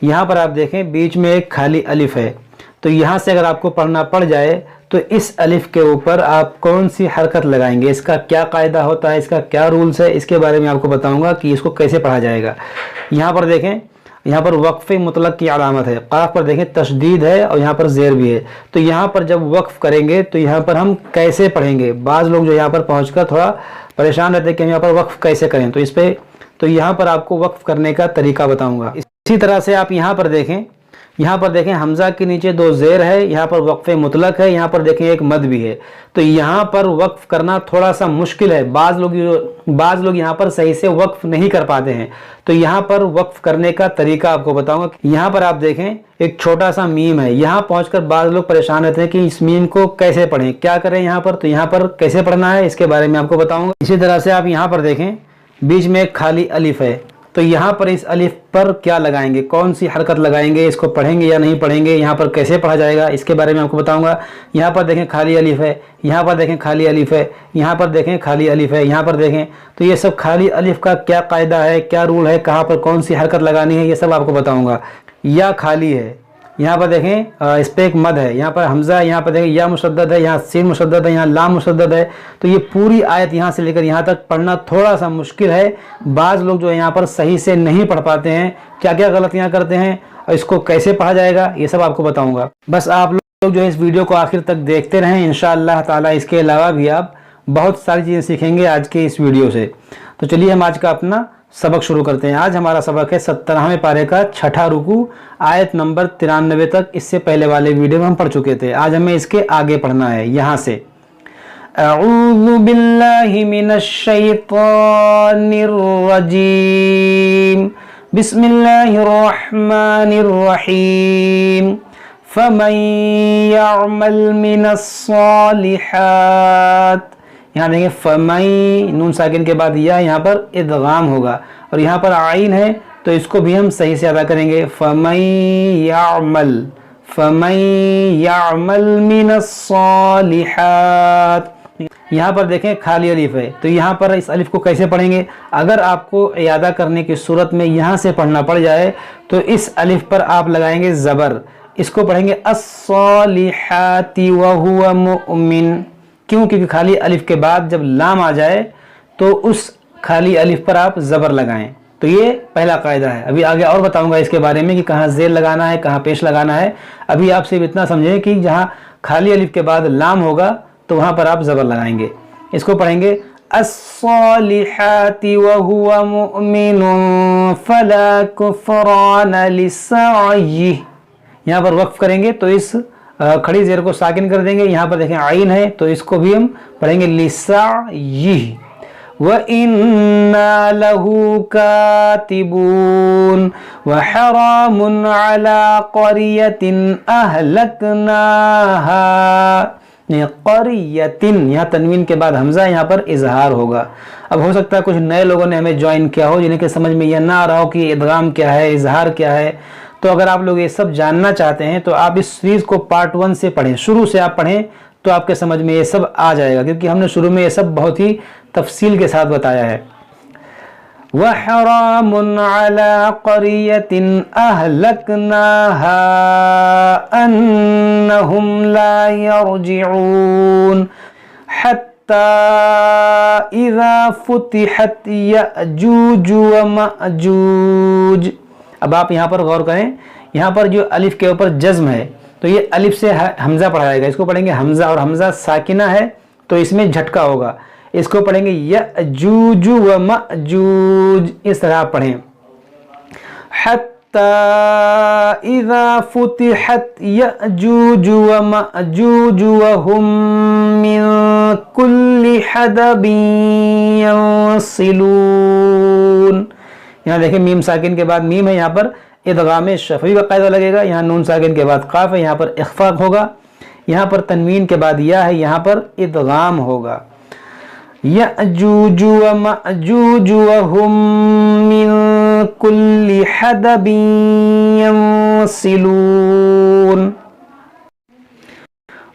यहाँ पर आप देखें बीच में एक खाली अलिफ है, तो यहाँ से अगर आपको पढ़ना पड़ जाए तो इस अलिफ के ऊपर आप कौन सी हरकत लगाएंगे, इसका क्या कायदा होता है, इसका क्या रूल्स है, इसके बारे में आपको बताऊंगा कि इसको कैसे पढ़ा जाएगा। यहाँ पर देखें, यहाँ पर वक्फ़ मुतलक की अलामत है, क़ाफ़ पर देखें तशदीद है और यहाँ पर ज़ेर भी है। तो यहाँ पर जब वक्फ़ करेंगे तो यहाँ पर हम कैसे पढ़ेंगे, बाज़ लोग जो यहाँ पर पहुँचकर थोड़ा परेशान रहते हैं कि हम यहाँ पर वक्फ़ कैसे करें, तो यहाँ पर आपको वक्फ़ करने का तरीका बताऊँगा। इसी तरह से आप यहाँ पर देखें हमज़ा के नीचे दो ज़ेर है, यहाँ पर वक्फ़ मुतलक है, यहाँ पर देखें एक मद भी है। तो यहाँ पर वक्फ़ करना थोड़ा सा मुश्किल है, बाज़ लोग यहाँ पर सही से वक्फ़ नहीं कर पाते हैं। तो यहाँ पर वक्फ़ करने का तरीका आपको बताऊंगा। यहाँ पर आप देखें एक छोटा सा मीम है, यहाँ पहुँचकर बाज़ लोग परेशान रहते हैं कि इस मीम को कैसे पढ़ें, क्या करें यहाँ पर। तो यहाँ पर कैसे पढ़ना है इसके बारे में आपको बताऊँगा। इसी तरह से आप यहाँ पर देखें बीच में एक खाली अलिफ है, तो यहाँ पर इस अलिफ पर क्या लगाएंगे, कौन सी हरकत लगाएंगे, इसको पढ़ेंगे या नहीं पढ़ेंगे, यहाँ पर कैसे पढ़ा जाएगा इसके बारे में आपको बताऊंगा। यहाँ पर देखें खाली अलिफ है, यहाँ पर देखें खाली अलिफ है, यहाँ पर देखें खाली अलिफ है, यहाँ पर देखें। तो ये सब खाली अलिफ का क्या कायदा है, क्या रूल है, कहाँ पर कौन सी हरकत लगानी है, ये सब आपको बताऊँगा। या खाली है, यहाँ पर देखें इस पर एक मद है, यहाँ पर हमज़ा, यहाँ पर देखें या मुशद्दद है, यहाँ सीन मुशद्दद है, यहाँ लाम मुशद्दद है। तो ये पूरी आयत यहाँ से लेकर यहाँ तक पढ़ना थोड़ा सा मुश्किल है। बाज़ लोग जो है यहाँ पर सही से नहीं पढ़ पाते हैं, क्या क्या गलतियाँ करते हैं और इसको कैसे पढ़ा जाएगा ये सब आपको बताऊँगा। बस आप लोग जो है इस वीडियो को आखिर तक देखते रहें, इंशाअल्लाह ताला इसके अलावा भी आप बहुत सारी चीज़ें सीखेंगे आज के इस वीडियो से। तो चलिए हम आज का अपना सबक शुरू करते हैं। आज हमारा सबक है 17वें पारे का छठा रुकू, आयत नंबर 93 तक। इससे पहले वाले वीडियो में हम पढ़ चुके थे, आज हमें इसके आगे पढ़ना है। यहाँ से अऊज़ु बिल्लाहि मिनश शैतानिर रजीम, बिस्मिल्लाहिर रहमानिर रहीम, फमन यअमल मिनस सालिहात। यहाँ देखें फमई, नून साकिन के बाद या यहाँ पर इदगाम होगा और यहाँ पर आइन है, तो इसको भी हम सही से अदा करेंगे। फमई यामल मिनस सालिहात। यहाँ पर देखें खाली अलिफ है, तो यहाँ पर इस अलिफ को कैसे पढ़ेंगे। अगर आपको इयादा करने की सूरत में यहाँ से पढ़ना पड़ जाए तो इस अलिफ पर आप लगाएंगे ज़बर, इसको पढ़ेंगे अस्सालिहाती व हुवा मुमिन। क्यों? क्योंकि खाली अलिफ के बाद जब लाम आ जाए तो उस खाली अलिफ पर आप ज़बर लगाएं। तो ये पहला कायदा है। अभी आगे और बताऊंगा इसके बारे में कि कहाँ ज़ेर लगाना है, कहाँ पेश लगाना है। अभी आप सिर्फ इतना समझें कि जहाँ खाली अलिफ के बाद लाम होगा तो वहाँ पर आप ज़बर लगाएंगे। इसको पढ़ेंगे अस्सालिहाती व हुवा मुमिनुन फला कुफ़रान लिस्साइह। यहाँ पर वक्फ करेंगे तो इस खड़ी ज़ेर को साकिन कर देंगे। यहाँ पर देखें आइन है, तो इसको भी हम पढ़ेंगे लिस्साइह। व इन्ना लहू कातिबून व हरामुन अला क़रियतिन अहलकनाहा। क़रियतिन, यहाँ तनवीन के बाद हमज़ा, यहाँ पर इजहार होगा। अब हो सकता है कुछ नए लोगों ने हमें ज्वाइन किया हो, जिनके समझ में यह ना आ रहा हो कि इदगाम क्या है, इजहार क्या है। तो अगर आप लोग ये सब जानना चाहते हैं तो आप इस सीरीज़ को पार्ट 1 से पढ़ें, शुरू से आप पढ़ें तो आपके समझ में ये सब आ जाएगा, क्योंकि हमने शुरू में ये सब बहुत ही तफसील के साथ बताया है। वहरामुन अला क़रियतिन अहलकनाहा अन्नहुम ला यरजिऊन हत्ता इज़ा फुतिहत यअजूज व मअजूज। अब आप यहाँ पर गौर करें, यहाँ पर जो अलिफ के ऊपर जज्म है तो ये अलिफ से हमज़ा पढ़ा जाएगा। इसको पढ़ेंगे हमज़ा, और हमज़ा साकिना है तो इसमें झटका होगा। इसको पढ़ेंगे यअजूज व मअजूज, इस तरह पढ़ें। हत्ता इज़ा फुतिहत यअजूज व मअजूज व हुम मिन कुल्ली हदबिन यंसिलून। यहाँ देखें मीम साकिन के बाद मीम है, यहाँ पर इदगाम शफ़ी का कायदा लगेगा। यहाँ नून साकिन के बाद काफ है, यहाँ पर इख्फा होगा। यहाँ पर तनवीन के बाद या है, यहाँ पर इदगाम होगा। यअजूज व मअजूज व हुम मिन कुल्ली हदबिन यंसिलून।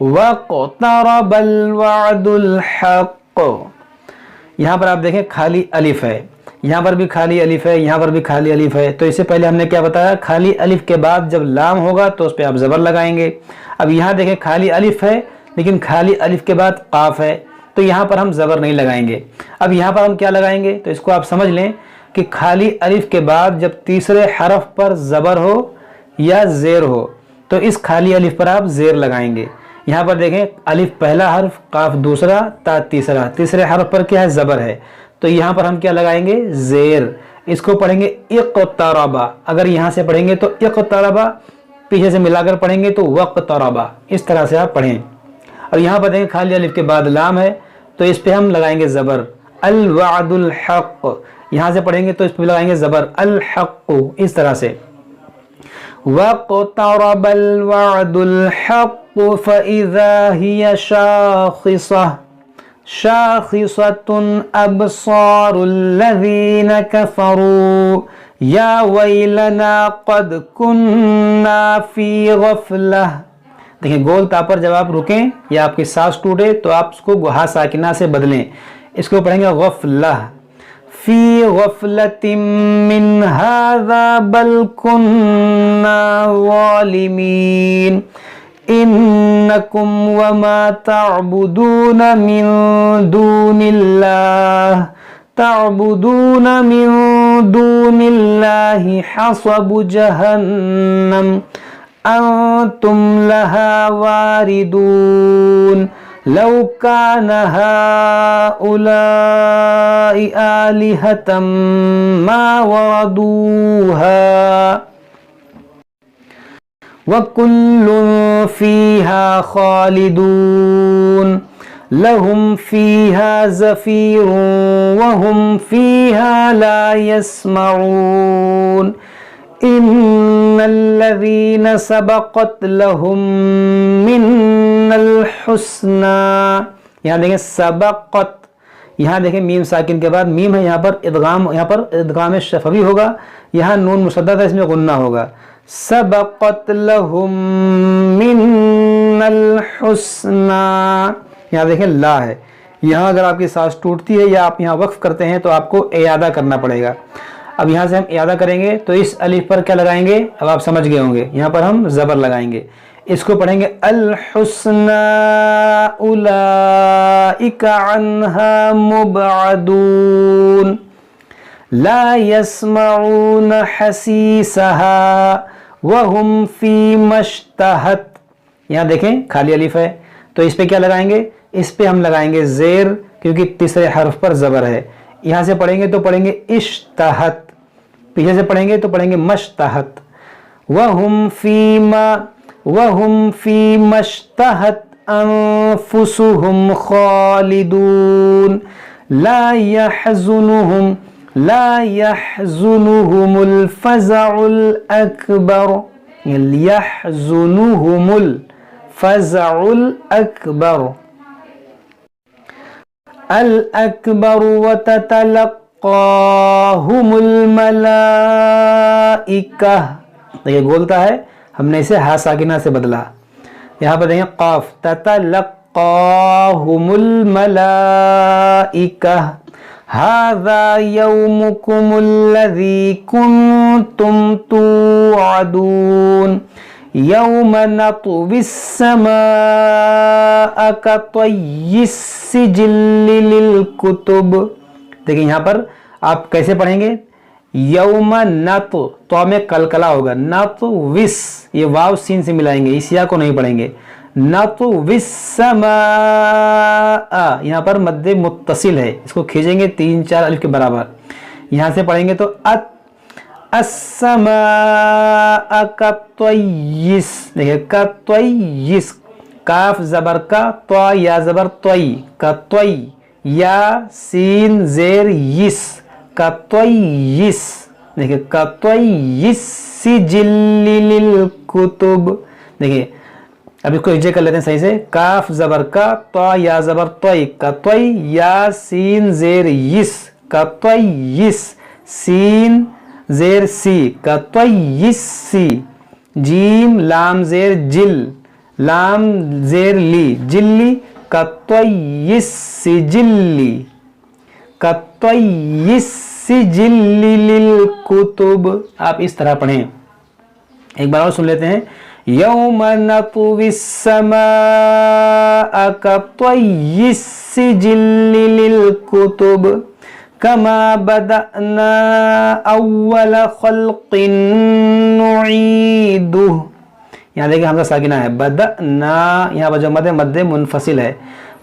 वक़्तरबल वअदुल हक़। यहाँ पर आप देखें खाली अलिफ है, यहाँ पर भी खाली अलिफ है, यहाँ पर भी खाली अलिफ है। तो इससे पहले हमने क्या बताया, खाली अलिफ के बाद जब लाम होगा तो उस पर आप ज़बर लगाएंगे। अब यहाँ देखें खाली अलिफ है लेकिन खाली अलिफ के बाद काफ है, तो यहाँ पर हम ज़बर नहीं लगाएंगे। अब यहाँ पर हम क्या लगाएंगे, तो इसको आप समझ लें कि खाली अलिफ के बाद जब तीसरे हरफ पर ज़बर हो या ज़ेर हो तो इस खाली अलिफ पर आप ज़ेर लगाएंगे। यहाँ पर देखें अलिफ पहला हर्फ, काफ दूसरा, ता तीसरा, तीसरे हर्फ पर क्या है, ज़बर है, तो यहाँ पर हम क्या लगाएंगे, ज़ेर। इसको पढ़ेंगे इक़्तरबा। अगर यहाँ से पढ़ेंगे तो इक़्तरबा, पीछे से मिलाकर पढ़ेंगे तो वक़्तरबा। इस तरह से आप पढ़ें। और यहाँ पर देखें खाली अलिफ के बाद लाम है तो इस पे हम लगाएंगे ज़बर, अल वअदुल हक़। यहाँ से पढ़ेंगे तो इस पे लगाएंगे ज़बर, अल हक़। इस तरह से वक़्तरबल वअदुल हक़ फ़इज़ा हिय शाख़िसह शाख़िसतुन अबसारुल लज़ीना कफ़रू या वैलना क़द कुन्ना फ़ी गफ़लह। देखिए गोल ता पर जब आप रुकें या आपकी सांस टूटे तो आप उसको गुहा साकिना से बदलें। इसको पढ़ेंगे गफ़लह, फ़ी गफ़लतिम मिन हाज़ा बल कुन्ना ज़ालिमीन इन्नकुम वमा तअबुदून मिन दूनिल्लाहि हसबु जहन्नम अंतुम लहा वारिदून लौ कान हाउलाई आलिहतम मा वरदूहा वकुल्लुन फीहा खालिदून लहुम फीहा ज़फ़ीरुन वहुम फीहा ला यस्मऊन इन्नल्लज़ीना सबक़त लहुम मिन्नल हुस्ना। यहाँ देखें सबक़त, यहाँ देखें मीम साकिन के बाद मीम है, यहाँ पर इदगाम शफ़वी होगा, यहाँ नून मुशद्दद है, इसमें गुन्ना होगा। सबक़त लहुम मिन्नल हुस्ना, यहाँ देखें ला है। यहाँ अगर आपकी सांस टूटती है या आप यहाँ वक्फ करते हैं तो आपको इयादा करना पड़ेगा। अब यहाँ से हम इयादा करेंगे तो इस अलिफ पर क्या लगाएंगे, अब आप समझ गए होंगे, यहाँ पर हम ज़बर लगाएंगे। इसको पढ़ेंगे अल हुस्ना उलाइका अन्हा मुबअदून ला यस्मऊन हसीसहा वहुम फी मश्तहत। यहाँ देखें खाली अलिफ है तो इस पे क्या लगाएंगे, इस पे हम लगाएंगे ज़ेर क्योंकि तीसरे हर्फ पर ज़बर है। यहाँ से पढ़ेंगे तो पढ़ेंगे इश्तहत, पीछे से पढ़ेंगे तो पढ़ेंगे मश्तहत। वहुम फी मश्तहत अनफुसुहुम खालिदून ला यहज़ुनुहुमुल फ़ज़अुल अकबर, यहज़ुनुहुमुल फ़ज़अुल अकबर अल अकबर व ततलक़ाहुमुल मलाइका। देखिए बोलता है, हमने इसे हा साकिना से बदला। यहाँ पर देखें क़ाफ, ततलक़ाहुमुल मलाइका हाज़ा यौमुकुमुल्लज़ी कुन्तुम तुअदून यौम नत्विस समाअ कत्वय्यिस सिजिल्लि लिल कुतुब। देखिए यहाँ पर आप कैसे पढ़ेंगे, यौम नत, तो में कलकला होगा, नत्विस, ये वाव सीन से मिलाएंगे, इस या को नहीं पढ़ेंगे। नत्विस समाअ, यहाँ पर मद्दे मुत्तसिल है, इसको खींचेंगे 3-4 अलिफ के बराबर। यहाँ से पढ़ेंगे तो अस्समाअ कत्वय्यिस, देखिए कत्वय्यिस, काफ ज़बर का, त्वा या ज़बर त्वई, कत्वई या सीन ज़ेर यिस, कत्वय्यिस। देखिए कत्वय्यिस सिजिल्लि लिल कुतुब। देखिए अब इसको इजे कर लेते हैं सही से, काफ ज़बर का, त्वा या ज़बर त्वई, कत्वई या सीन ज़ेर यिस, कत्वय्यिस, सीन ज़ेर सी, कत्वय्यिस्सी, जीम लाम ज़ेर जिल, लाम ज़ेर ली, जिल्ली, कत्वय्यिस्सिजिल्ली, कत्वय्यिस सिजिल्लि लिल कुतुब। आप इस तरह पढ़ें। एक बार और सुन लेते हैं। यौम नतविस समाअ कत्वय्यिस सिजिल्लि लिल कुतुब कमा बदअना अव्वल खल्किन नुईदुहु। यहाँ देखिए हमजा साकिना है, बदअना, यहाँ पर जो मद मद्दे मुनफसिल है।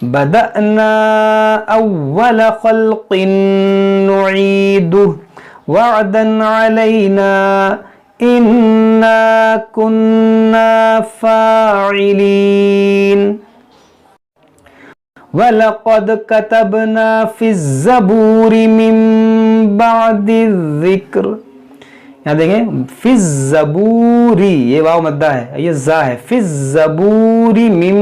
बदअना अव्वल खल्किन नुईदुहु वअदन अलैना इन्ना कुन्ना फाइलीन वलक़द कतबना फ़िज़्ज़बूरि मिन बअदिज़्ज़िक्र। यहाँ देखें फ़िज़्ज़बूरी, ये वाव मद्दा है, ये ज़ा है। फ़िज़्ज़बूरि मिन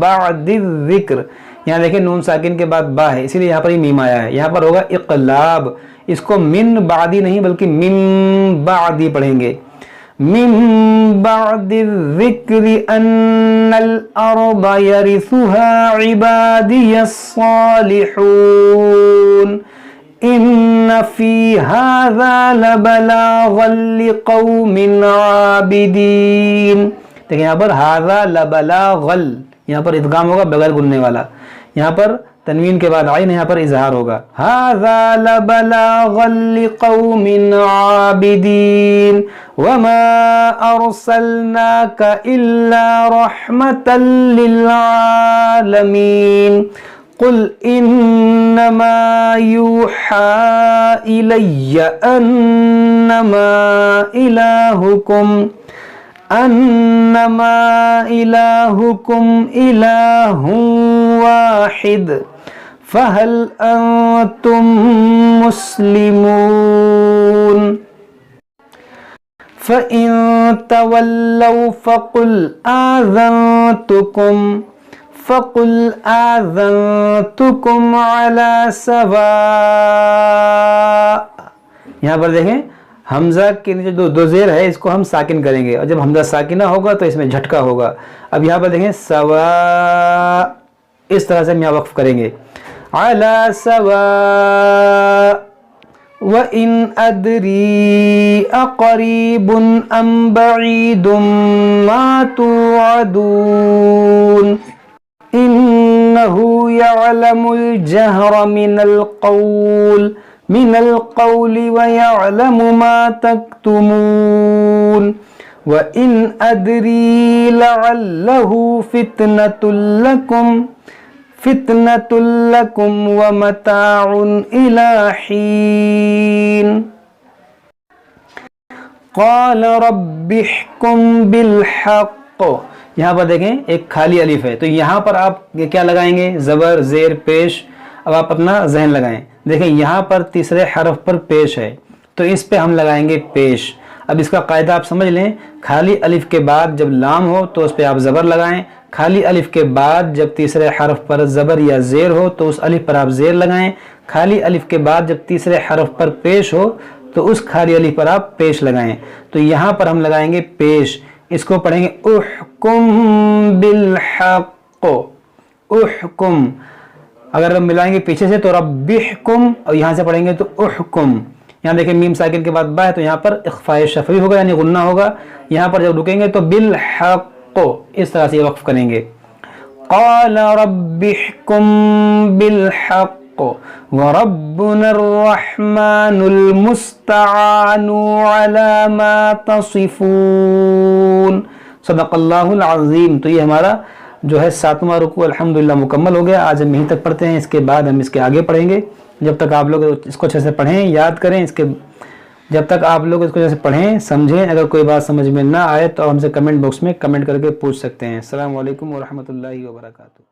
बअदिज़्ज़िक्र। यहाँ देखें नून साकिन के बाद बा है, इसीलिए यहाँ पर ये मीम आया है। यहाँ पर होगा इक़लाब, इसको मिन बादी नहीं बल्कि मिन बादी पढ़ेंगे। मिन बअदिज़्ज़िक्रि अन्नल अर्द यरिसुहा इबादियस सालिहून इन्न फी हाज़ा लबलागन लिक़ौमिन आबिदीन। देखिए यहाँ पर हाज़ा लबलागल, यहाँ पर इदगाम होगा बगैर गुनने वाला। यहाँ पर तनवीन के बाद आइन, यहाँ पर इजहार होगा। हाज़ा लबलागन लिक़ौमिन आबिदीन वमा अरसलनाका इल्ला रहमतल लिल आलमीन कुल इन्नमा यूहा इलय्या अन्नमा इलाहुकुम इलाहुन वाहिद फहल अंतुम मुस्लिमून फ़इन तवल्लौ फ़क़ुल आज़नतुकुम अला सवा। यहाँ पर देखें हमजा के नीचे दो ज़ेर है, इसको हम साकिन करेंगे और जब हमजा साकिना होगा तो इसमें झटका होगा। अब यहाँ पर देखें सवा, इस तरह से हम यहाँ वक्फ करेंगे। अला सवा व इन अदरी अक़रीबुन अम बईदुम मा तुअदून इन्नहु यअलमुल जहरा मिनल क़ौलि व यअलमु मा तक्तुमून व इन अदरी लअल्लहु फितनतुल लकुम व मताउन इला हीन क़ाल रब्बिहकुम बिलहक़। यहाँ पर देखें एक खाली अलिफ है, तो यहाँ पर आप क्या लगाएंगे? ज़बर ज़ेर पेश। अब आप अपना जहन लगाएं। देखें यहाँ पर तीसरे हरफ पर पेश है, तो इस पे हम लगाएंगे पेश। अब इसका कायदा आप समझ लें। खाली अलिफ के बाद जब लाम हो तो उस पे आप ज़बर लगाएं। खाली अलिफ के बाद जब तीसरे हरफ पर ज़बर या ज़ेर हो तो उस अलिफ पर आप ज़ेर लगाएं। खाली अलिफ के बाद जब तीसरे हरफ पर पेश हो तो उस खाली अलिफ पर आप पेश लगाएं। तो यहाँ पर हम लगाएंगे पेश। इसको पढ़ेंगे उहकुम बिलहक़। उहकुम अगर हम मिलाएंगे पीछे से तो रब्बिहकुम, और यहाँ से पढ़ेंगे तो उहकुम। यहाँ देखिए मीम साकिन के बाद बा है तो यहाँ पर इख्फाए शफ़वी होगा यानी गुन्ना होगा। यहाँ पर जब रुकेंगे तो बिलहक़, इस तरह से वक्फ करेंगे। क़ाल रब्बिहकुम बिलहक़ व रब्बुनर रहमानुल मुस्तआनु अला मा तसिफून। सदक़ल्लाहुल अज़ीम। तो ये हमारा जो है 7वां रुकू अल्हम्दुलिल्लाह मुकम्मल हो गया। आज हम यहीं तक पढ़ते हैं, इसके बाद हम इसके आगे पढ़ेंगे। जब तक आप लोग इसको अच्छे से पढ़ें, याद करें, जब तक आप लोग इसको अच्छे से पढ़ें, समझें। अगर कोई बात समझ में ना आए तो हमसे कमेंट बॉक्स में कमेंट करके पूछ सकते हैं। अस्सलामु अलैकुम व रहमतुल्लाहि व बरकातुहू।